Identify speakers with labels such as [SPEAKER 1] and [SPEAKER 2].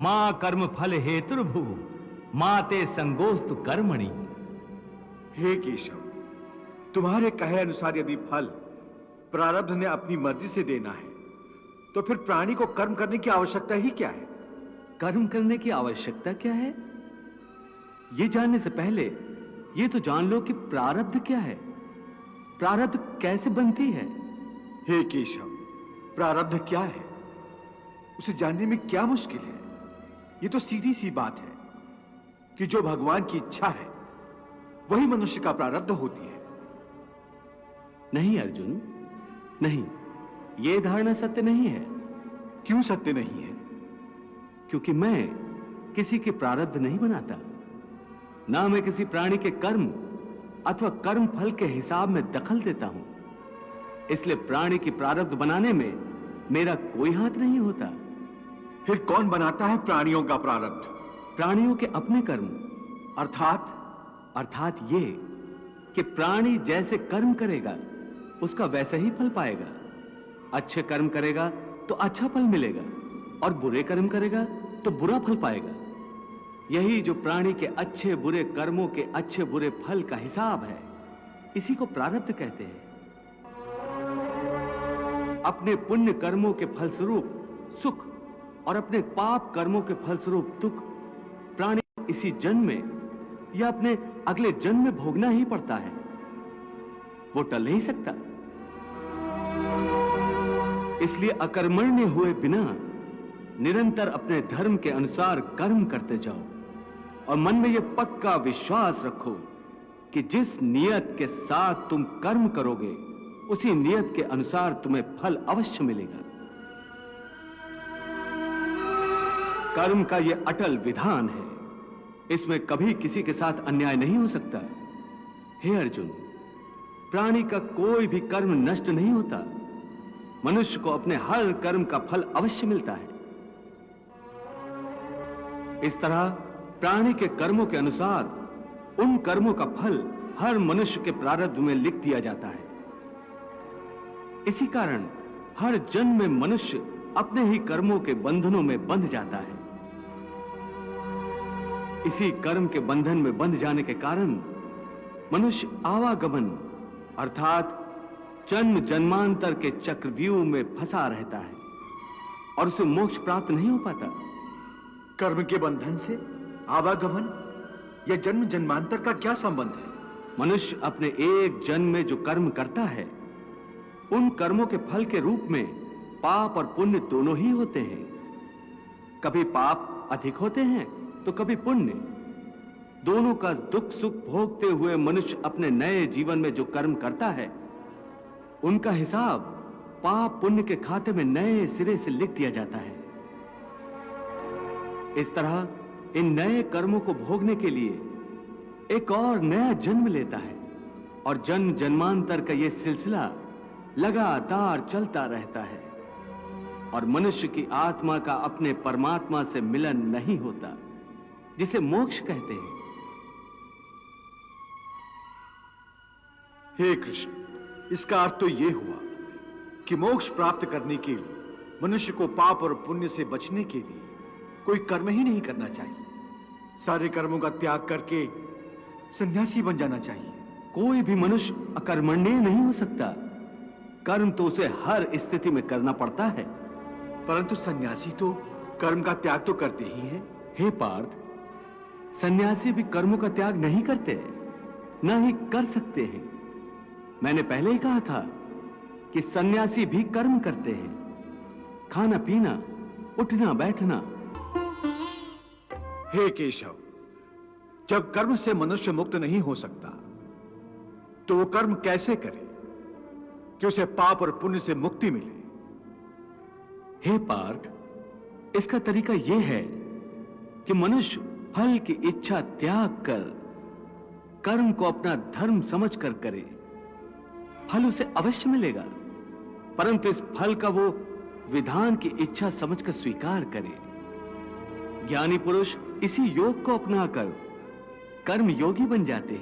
[SPEAKER 1] मां कर्म फल हेतुर्भु माते संगोस्तु कर्मणि।
[SPEAKER 2] हे केशव, तुम्हारे कहे अनुसार यदि फल प्रारब्ध ने अपनी मर्जी से देना है तो फिर प्राणी को कर्म करने की आवश्यकता ही क्या है?
[SPEAKER 1] कर्म करने की आवश्यकता क्या है, यह जानने से पहले यह तो जान लो कि प्रारब्ध क्या है, प्रारब्ध कैसे बनती है।
[SPEAKER 2] हे केशव, प्रारब्ध क्या है उसे जानने में क्या मुश्किल है? यह तो सीधी सी बात है कि जो भगवान की इच्छा है वही मनुष्य का प्रारब्ध होती है।
[SPEAKER 1] नहीं अर्जुन, नहीं, यह धारणा सत्य नहीं है।
[SPEAKER 2] क्यों सत्य नहीं है?
[SPEAKER 1] क्योंकि मैं किसी के प्रारब्ध नहीं बनाता, ना मैं किसी प्राणी के कर्म अथवा कर्म फल के हिसाब में दखल देता हूं। इसलिए प्राणी की प्रारब्ध बनाने में मेरा कोई हाथ नहीं होता।
[SPEAKER 2] फिर कौन बनाता है प्राणियों का प्रारब्ध?
[SPEAKER 1] प्राणियों के अपने कर्म।
[SPEAKER 2] अर्थात
[SPEAKER 1] ये कि प्राणी जैसे कर्म करेगा उसका वैसा ही फल पाएगा। अच्छे कर्म करेगा तो अच्छा फल मिलेगा और बुरे कर्म करेगा तो बुरा फल पाएगा। यही जो प्राणी के अच्छे बुरे कर्मों के अच्छे बुरे फल का हिसाब है, इसी को प्रारब्ध कहते हैं। अपने पुण्य कर्मों के फलस्वरूप सुख और अपने पाप कर्मों के फलस्वरूप दुख प्राणी इसी जन्म में या अपने अगले जन्म में भोगना ही पड़ता है, वो टल नहीं सकता। इसलिए अकर्मण्य हुए बिना निरंतर अपने धर्म के अनुसार कर्म करते जाओ और मन में यह पक्का विश्वास रखो कि जिस नियत के साथ तुम कर्म करोगे उसी नियत के अनुसार तुम्हें फल अवश्य मिलेगा। कर्म का यह अटल विधान है, इसमें कभी किसी के साथ अन्याय नहीं हो सकता। हे अर्जुन, प्राणी का कोई भी कर्म नष्ट नहीं होता, मनुष्य को अपने हर कर्म का फल अवश्य मिलता है। इस तरह प्राणी के कर्मों के अनुसार उन कर्मों का फल हर मनुष्य के प्रारब्ध में लिख दिया जाता है। इसी कारण हर जन्म में मनुष्य अपने ही कर्मों के बंधनों में बंध जाता है। इसी कर्म के बंधन में बंध जाने के कारण मनुष्य आवागमन अर्थात जन्म जन्मांतर के चक्रव्यूह में फंसा रहता है और उसे मोक्ष प्राप्त नहीं हो पाता।
[SPEAKER 2] कर्म के बंधन से आवागमन या जन्म जन्मांतर का क्या संबंध है?
[SPEAKER 1] मनुष्य अपने एक जन्म में जो कर्म करता है उन कर्मों के फल के रूप में पाप और पुण्य दोनों ही होते हैं। कभी पाप अधिक होते हैं तो कभी पुण्य। दोनों का दुख सुख भोगते हुए मनुष्य अपने नए जीवन में जो कर्म करता है उनका हिसाब पाप पुण्य के खाते में नए सिरे से लिख दिया जाता है। इस तरह इन नए कर्मों को भोगने के लिए एक और नया जन्म लेता है और जन्म जन्मांतर का यह सिलसिला लगातार चलता रहता है और मनुष्य की आत्मा का अपने परमात्मा से मिलन नहीं होता, जिसे मोक्ष कहते हैं।
[SPEAKER 2] हे कृष्ण, इसका अर्थ तो यह हुआ कि मोक्ष प्राप्त करने के लिए मनुष्य को पाप और पुण्य से बचने के लिए कोई कर्म ही नहीं करना चाहिए, सारे कर्मों का त्याग करके सन्यासी बन जाना चाहिए।
[SPEAKER 1] कोई भी मनुष्य अकर्मण्य नहीं हो सकता, कर्म तो उसे हर स्थिति में करना पड़ता है।
[SPEAKER 2] परंतु सन्यासी तो कर्म का त्याग तो करते ही हैं।
[SPEAKER 1] हे पार्थ, सन्यासी भी कर्मों का त्याग नहीं करते, ना ही कर सकते हैं। मैंने पहले ही कहा था कि सन्यासी भी कर्म करते हैं, खाना पीना, उठना बैठना।
[SPEAKER 2] हे केशव, जब कर्म से मनुष्य मुक्त नहीं हो सकता तो वो कर्म कैसे करे कि उसे पाप और पुण्य से मुक्ति मिले?
[SPEAKER 1] हे पार्थ, इसका तरीका यह है कि मनुष्य फल की इच्छा त्याग कर कर्म को अपना धर्म समझकर करे। फल उसे अवश्य मिलेगा, परंतु इस फल का वो विधान की इच्छा समझकर स्वीकार करे। ज्ञानी पुरुष इसी योग को अपनाकर कर्म योगी बन जाते हैं।